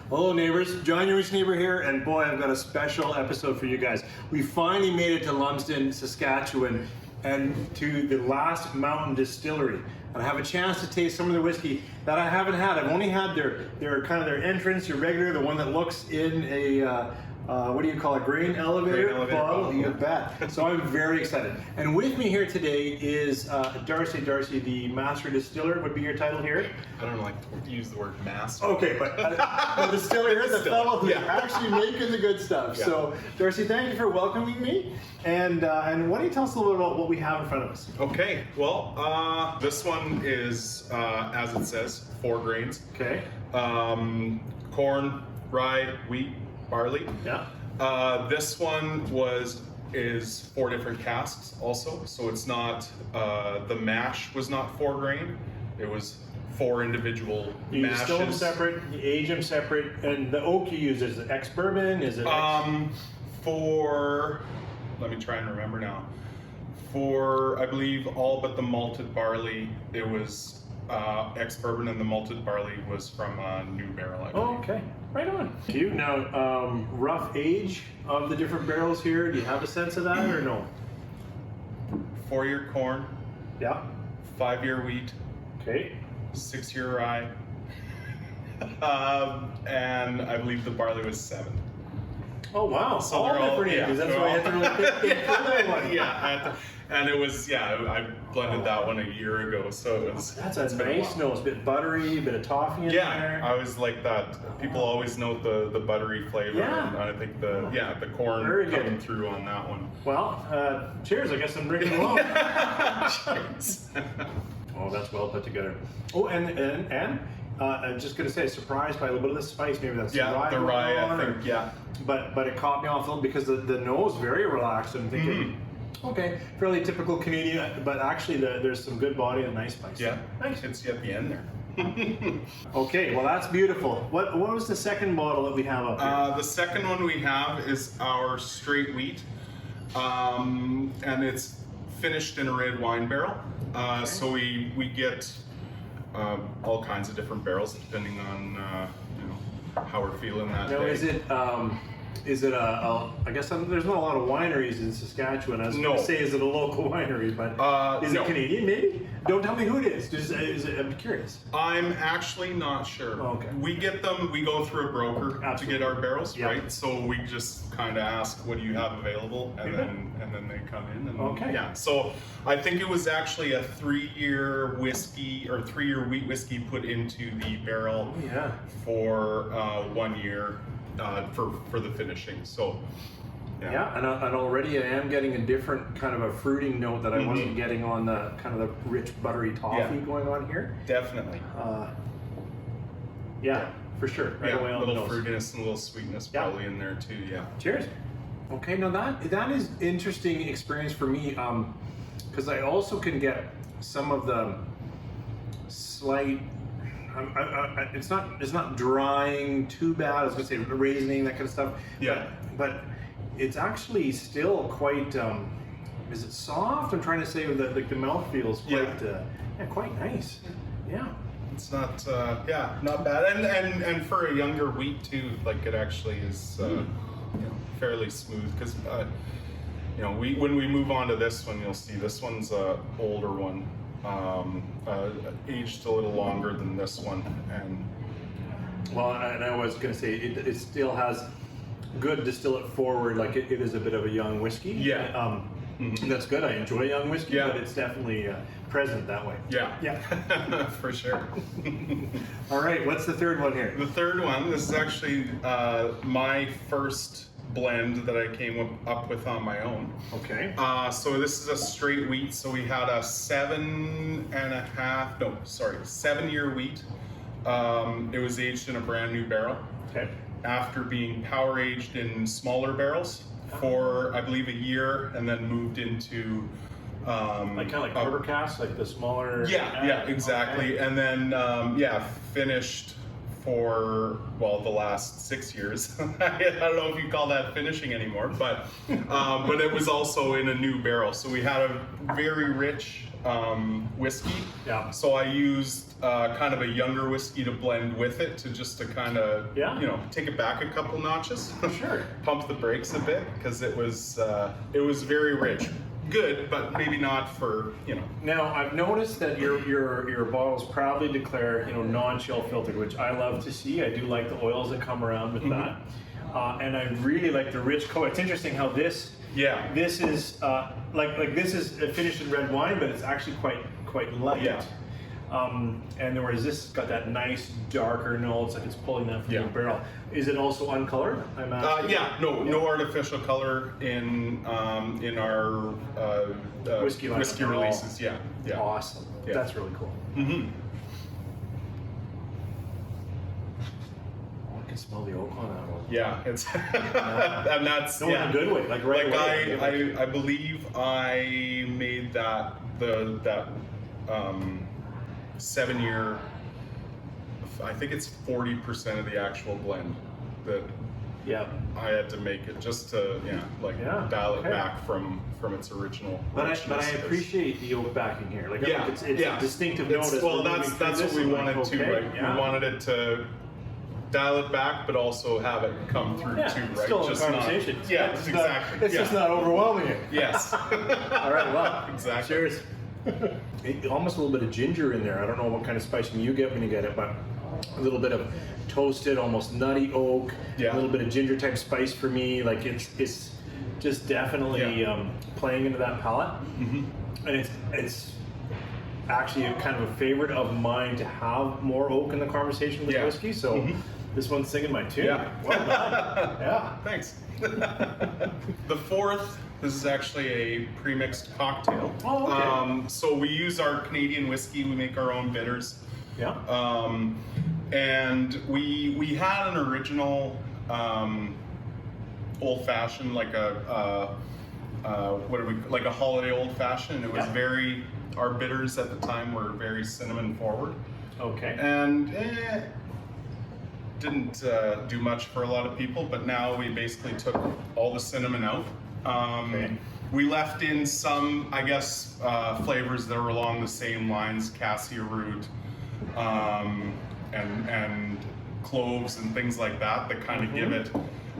Hello neighbors, John, your neighbor here, and boy, I've got a special episode for you guys. We finally made it to Lumsden, Saskatchewan, and to the last mountain distillery. And I have a chance to taste some of the whiskey that I haven't had. I've only had their kind of their entrance, your regular, the one that looks in a what do you call it, grain elevator bottle? You bet. So I'm very excited. And with me here today is Darcy. Darcy, the master distiller would be your title here. I don't like to use the word master. Okay, but the distiller is the fellow who's actually making the good stuff. Yeah. So Darcy, thank you for welcoming me. And why don't you tell us a little bit about what we have in front of us? Okay, well, this one is, as it says, 4 grains. Okay. Corn, rye, wheat, barley. Yeah. This one is 4 different casks also, so it's not the mash was not 4 grain. It was 4 individual you mashes. You distill them separate, you age them separate, and the oak you use is it ex-bourbon? Is it let me try and remember now. For I believe all but the malted barley, it was ex-bourbon, and the malted barley was from a new barrel, I believe. Oh, okay. Right on. Thank you. Now, rough age of the different barrels here, do you have a sense of that or no? 4-year corn. Yeah. 5-year wheat. Okay. 6-year rye. And I believe the barley was 7. Oh wow! So all different ages. That's why I had to really pick that one. Yeah, and it was I blended that one a year ago, so that's a nice nose, a bit buttery, a bit of toffee in there. Yeah, I was like that. People always note the buttery flavor, and I think the corn coming through on that one. Well, cheers! I guess I'm drinking along. Cheers. Oh, that's well put together. Oh, and I'm just gonna say, surprised by a little bit of the spice. Maybe that's the rye. I think, But it caught me off a little because the nose very relaxed. I'm thinking, okay, fairly typical Canadian, but actually there's some good body and nice spice. Yeah, nice. It's at the end there. Okay, well that's beautiful. What was the second bottle that we have up here? The second one we have is our straight wheat, and it's finished in a red wine barrel. So we get all kinds of different barrels depending on how we're feeling that day. Is it I guess there's not a lot of wineries in Saskatchewan. I was going to say, is it a local winery? But is it Canadian? Maybe. Don't tell me who it is. I'm curious. I'm actually not sure. Oh, okay. We get them. We go through a broker to get our barrels, right? So we just kind of ask, "What do you have available?" And then they come in. And, Yeah. So I think it was actually a 3-year whiskey or 3-year wheat whiskey put into the barrel for 1 year for the finishing. So. Yeah, and already I am getting a different kind of a fruiting note that I wasn't getting on the kind of the rich buttery toffee going on here. Definitely. For sure. Right away a on the little nose. fruitiness and a little sweetness probably in there too. Yeah. Cheers. Okay, now that is interesting experience for me, because I also can get some of the slight. It's not drying too bad. I was gonna say raisinning, that kind of stuff. Yeah. But it's actually still quite. Is it soft? I'm trying to say that the mouth feels quite quite nice. Yeah. It's not not bad, and for a younger wheat too, like it actually is fairly smooth because when we move on to this one, you'll see this one's a older one. Aged a little longer than this one, and I was going to say it still has good distill it forward, like it is a bit of a young whiskey. Yeah. That's good. I enjoy young whiskey, but it's definitely present that way. Yeah. For sure. All right, what's the third one here? The third one, this is actually my first blend that I came up with on my own. Okay. So this is a straight wheat. So we had a 7-year wheat. It was aged in a brand new barrel. Okay. After being power aged in smaller barrels for I believe a year, and then moved into like kind of like quarter casks, like the smaller. Yeah, exactly. Okay. And then finished for, well, the last 6 years. I don't know if you call that finishing anymore, but it was also in a new barrel. So we had a very rich whiskey. Yeah. So I used kind of a younger whiskey to blend with it to kind of, take it back a couple notches. Sure. Pump the brakes a bit because it was very rich. Good, but maybe not for, Now, I've noticed that your bottles proudly declare, non-chill filtered, which I love to see. I do like the oils that come around with that. And I really like the rich color. It's interesting how this is like this is finished in red wine, but it's actually quite light. Yeah. And whereas this got that nice darker notes, like it's pulling that from the barrel. Is it also uncolored? No artificial color in our whiskey releases. Yeah. Awesome. Yeah. That's really cool. Mm-hmm. I can smell the oak on that one. Yeah, it's and that's in a good way, like right away. I believe I made that 7 year. I think it's 40% of the actual blend that I had to make it just to dial it back from its original. But I appreciate the oak backing here. Like it's a distinctive note. Well, that's what we wanted to, right? Yeah. We wanted it to dial it back, but also have it come through too, right? Still a conversation. Exactly. It's just not overwhelming it. Yes. All right. Well, exactly. Cheers. Almost a little bit of ginger in there. I don't know what kind of spicing you get when you get it, but a little bit of toasted, almost nutty oak. A little bit of ginger type spice for me. Like it's just definitely playing into that palate. Mm-hmm. And it's actually kind of a favorite of mine to have more oak in the conversation with whiskey. So this one's singing my tune. Yeah. Well done. Yeah. Thanks. The fourth. This is actually a premixed cocktail. Oh, okay. So we use our Canadian whiskey. We make our own bitters. Yeah. And we had an original old fashioned, like a holiday old fashioned. It was our bitters at the time were very cinnamon forward. Okay. And didn't do much for a lot of people, but now we basically took all the cinnamon out. We left in some, I guess, flavors that were along the same lines, cassia root, and cloves and things like that kind of give it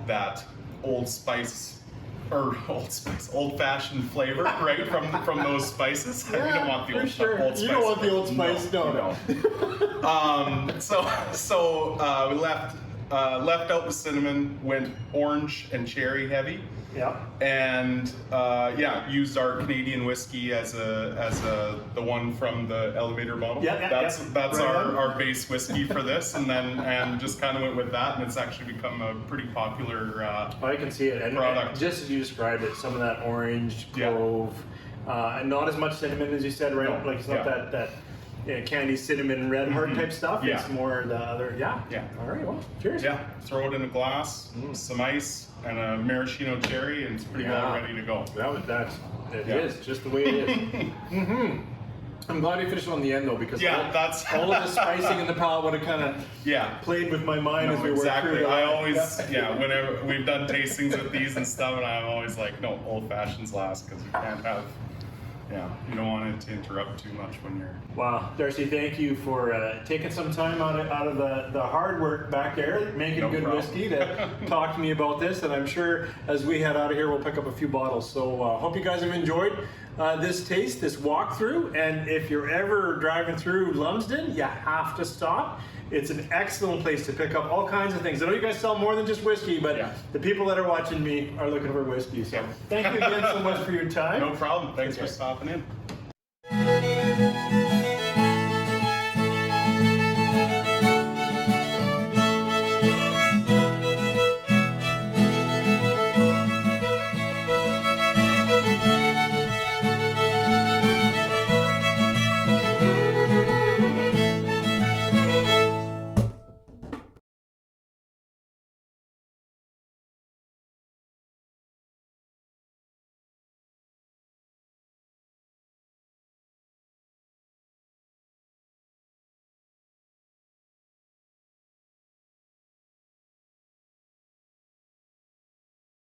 that old fashioned flavor, right? From those spices. Yeah, we don't want the old spice. You don't want the old spice, no. So we left out the cinnamon, went orange and cherry heavy. Yeah. And used our Canadian whiskey as the one from the elevator bottle. That's right our base whiskey for this, and just kind of went with that, and it's actually become a pretty popular I can see it. And product. Just as you described it, some of that orange, clove, and not as much cinnamon as you said, right? No. Like it's not that candy cinnamon red heart type stuff. Yeah. It's more the other. Yeah. All right. Well, cheers. Yeah. Throw it in a glass, some ice, and a maraschino cherry, and it's pretty well ready to go. It is just the way it is. Mm-hmm. I'm glad you finished on the end though, because all of the spicing in the palate would have kind of played with my mind as we worked through it. I always whenever we've done tastings with these and stuff, and I'm always like, no, old fashions last, because you can't have. You don't want it to interrupt too much when you're... Wow. Darcy, thank you for taking some time out of the hard work back there, making good whiskey to talk to me about this. And I'm sure as we head out of here, we'll pick up a few bottles. So hope you guys have enjoyed this taste, this walkthrough. And if you're ever driving through Lumsden, you have to stop. It's an excellent place to pick up all kinds of things. I know you guys sell more than just whiskey, but the people that are watching me are looking for whiskey. So thank you again so much for your time. No problem. Thanks for stopping in.